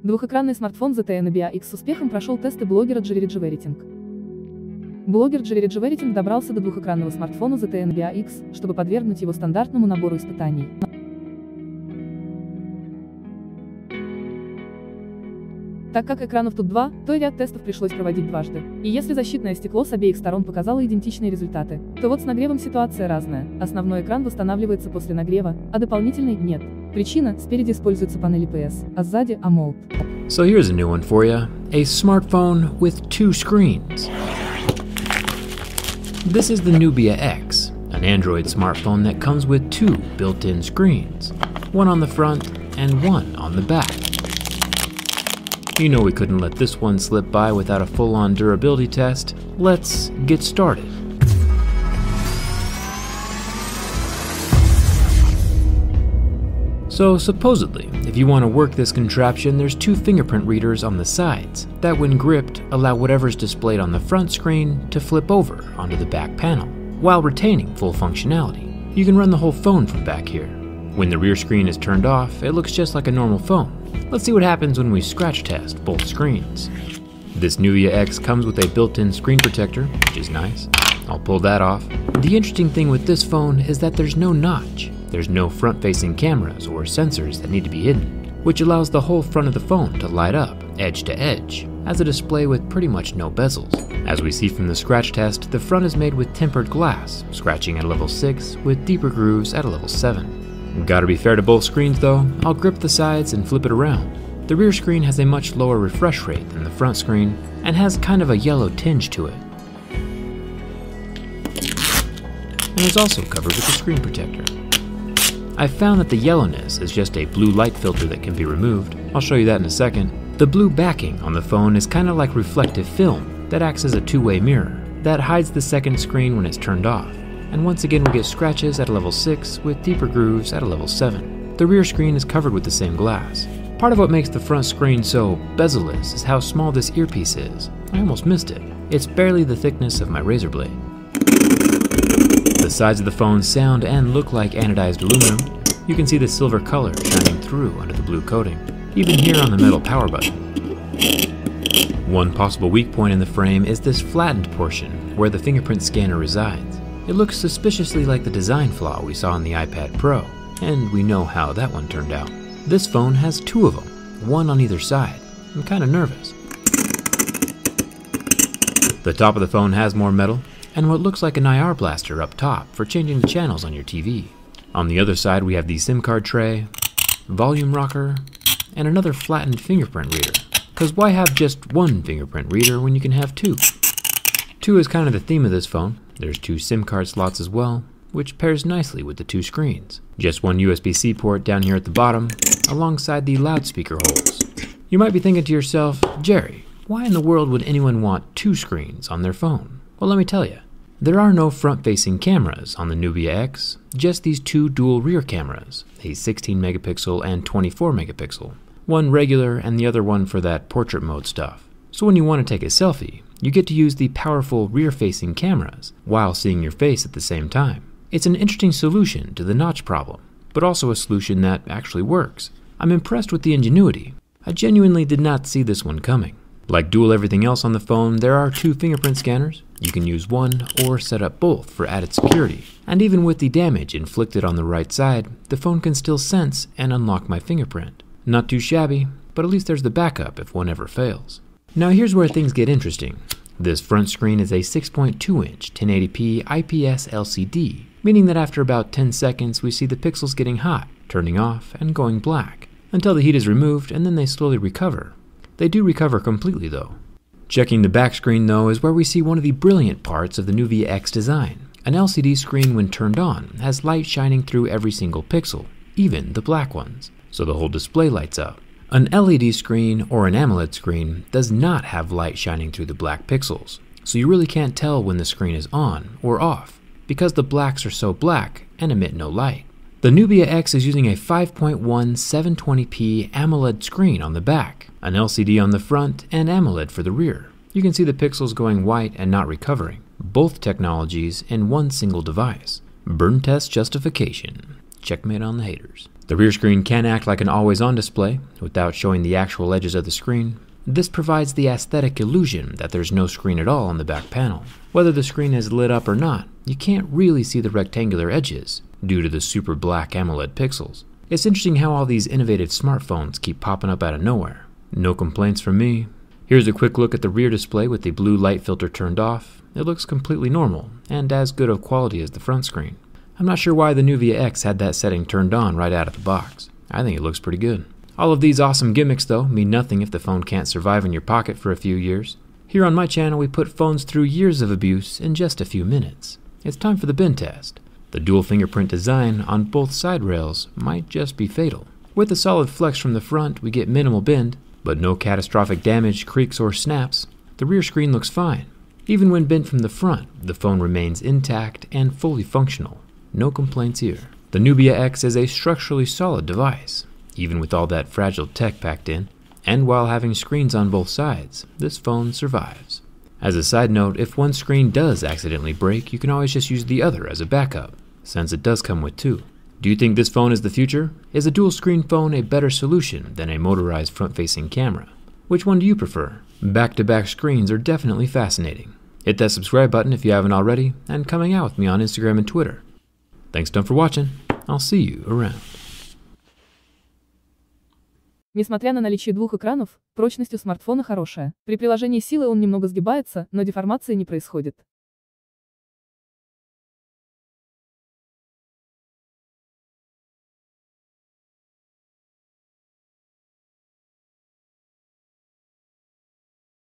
Двухэкранный смартфон ZTE Nubia X с успехом прошел тесты блогера JerryRigEverything. Блогер JerryRigEverything добрался до двухэкранного смартфона ZTE Nubia X, чтобы подвергнуть его стандартному набору испытаний. Так как экранов тут два, то и ряд тестов пришлось проводить дважды. И если защитное стекло с обеих сторон показало идентичные результаты, то вот с нагревом ситуация разная. Основной экран восстанавливается после нагрева, а дополнительный — нет. Причина — спереди используется панель IPS, а сзади — AMOLED. So here's a new one for you, a smartphone with two screens. This is the Nubia X, an Android smartphone that comes with two built-in screens, one on the front and one on the back. You know we couldn't let this one slip by without a full-on durability test. Let's get started. So supposedly, if you want to work this contraption, there's two fingerprint readers on the sides that, when gripped, allow whatever's displayed on the front screen to flip over onto the back panel, while retaining full functionality. You can run the whole phone from back here. When the rear screen is turned off, it looks just like a normal phone. Let's see what happens when we scratch test both screens. This Nubia X comes with a built-in screen protector, which is nice. I'll pull that off. The interesting thing with this phone is that there's no notch. There's no front-facing cameras or sensors that need to be hidden, which allows the whole front of the phone to light up, edge to edge, as a display with pretty much no bezels. As we see from the scratch test, the front is made with tempered glass, scratching at a level 6, with deeper grooves at a level 7. Gotta be fair to both screens though, I'll grip the sides and flip it around. The rear screen has a much lower refresh rate than the front screen, and has kind of a yellow tinge to it. And is also covered with a screen protector. I found that the yellowness is just a blue light filter that can be removed. I'll show you that in a second. The blue backing on the phone is kind of like reflective film that acts as a two-way mirror that hides the second screen when it's turned off. And once again we get scratches at a level 6 with deeper grooves at a level 7. The rear screen is covered with the same glass. Part of what makes the front screen so bezel-less is how small this earpiece is. I almost missed it. It's barely the thickness of my razor blade. The sides of the phone sound and look like anodized aluminum. You can see the silver color shining through under the blue coating, even here on the metal power button. One possible weak point in the frame is this flattened portion where the fingerprint scanner resides. It looks suspiciously like the design flaw we saw in the iPad Pro, and we know how that one turned out. This phone has two of them, one on either side. I'm kind of nervous. The top of the phone has more metal, and what looks like an IR blaster up top for changing the channels on your TV. On the other side we have the SIM card tray, volume rocker, and another flattened fingerprint reader. Cause why have just one fingerprint reader when you can have two? Two is kind of the theme of this phone. There's two SIM card slots as well, which pairs nicely with the two screens. Just one USB-C port down here at the bottom, alongside the loudspeaker holes. You might be thinking to yourself, Jerry, why in the world would anyone want two screens on their phone? Well, let me tell you. There are no front-facing cameras on the Nubia X, just these two dual rear cameras, a 16 megapixel and 24 megapixel. One regular and the other one for that portrait mode stuff. So when you want to take a selfie, you get to use the powerful rear-facing cameras while seeing your face at the same time. It's an interesting solution to the notch problem, but also a solution that actually works. I'm impressed with the ingenuity. I genuinely did not see this one coming. Like dual everything else on the phone, there are two fingerprint scanners. You can use one or set up both for added security. And even with the damage inflicted on the right side, the phone can still sense and unlock my fingerprint. Not too shabby, but at least there's the backup if one ever fails. Now here's where things get interesting. This front screen is a 6.2-inch 1080p IPS LCD, meaning that after about 10 seconds we see the pixels getting hot, turning off, and going black, until the heat is removed and then they slowly recover. They do recover completely though. Checking the back screen though is where we see one of the brilliant parts of the Nubia X design. An LCD screen when turned on has light shining through every single pixel, even the black ones, so the whole display lights up. An LED screen or an AMOLED screen does not have light shining through the black pixels, so you really can't tell when the screen is on or off, because the blacks are so black and emit no light. The Nubia X is using a 5.1 720p AMOLED screen on the back, an LCD on the front, and AMOLED for the rear. You can see the pixels going white and not recovering, both technologies in one single device. Burn test justification. checkmate on the haters. The rear screen can act like an always-on display without showing the actual edges of the screen. This provides the aesthetic illusion that there's no screen at all on the back panel. Whether the screen is lit up or not, you can't really see the rectangular edges due to the super black AMOLED pixels. It's interesting how all these innovative smartphones keep popping up out of nowhere. No complaints from me. Here's a quick look at the rear display with the blue light filter turned off. It looks completely normal and as good of quality as the front screen. I'm not sure why the Nubia X had that setting turned on right out of the box. I think it looks pretty good. All of these awesome gimmicks though mean nothing if the phone can't survive in your pocket for a few years. Here on my channel we put phones through years of abuse in just a few minutes. It's time for the bin test. The dual fingerprint design on both side rails might just be fatal. With a solid flex from the front we get minimal bend, but no catastrophic damage, creaks or snaps. The rear screen looks fine. Even when bent from the front, the phone remains intact and fully functional. No complaints here. The Nubia X is a structurally solid device, even with all that fragile tech packed in, and while having screens on both sides, this phone survives. As a side note, if one screen does accidentally break, you can always just use the other as a backup, since it does come with two. Do you think this phone is the future? Is a dual screen phone a better solution than a motorized front-facing camera? Which one do you prefer? Back-to-back screens are definitely fascinating. Hit that subscribe button if you haven't already, and coming out with me on Instagram and Twitter. Thanks for watching. I'll see you around. Несмотря на наличие двух экранов, прочность у смартфона хорошая. При приложении силы он немного сгибается, но деформации не происходит.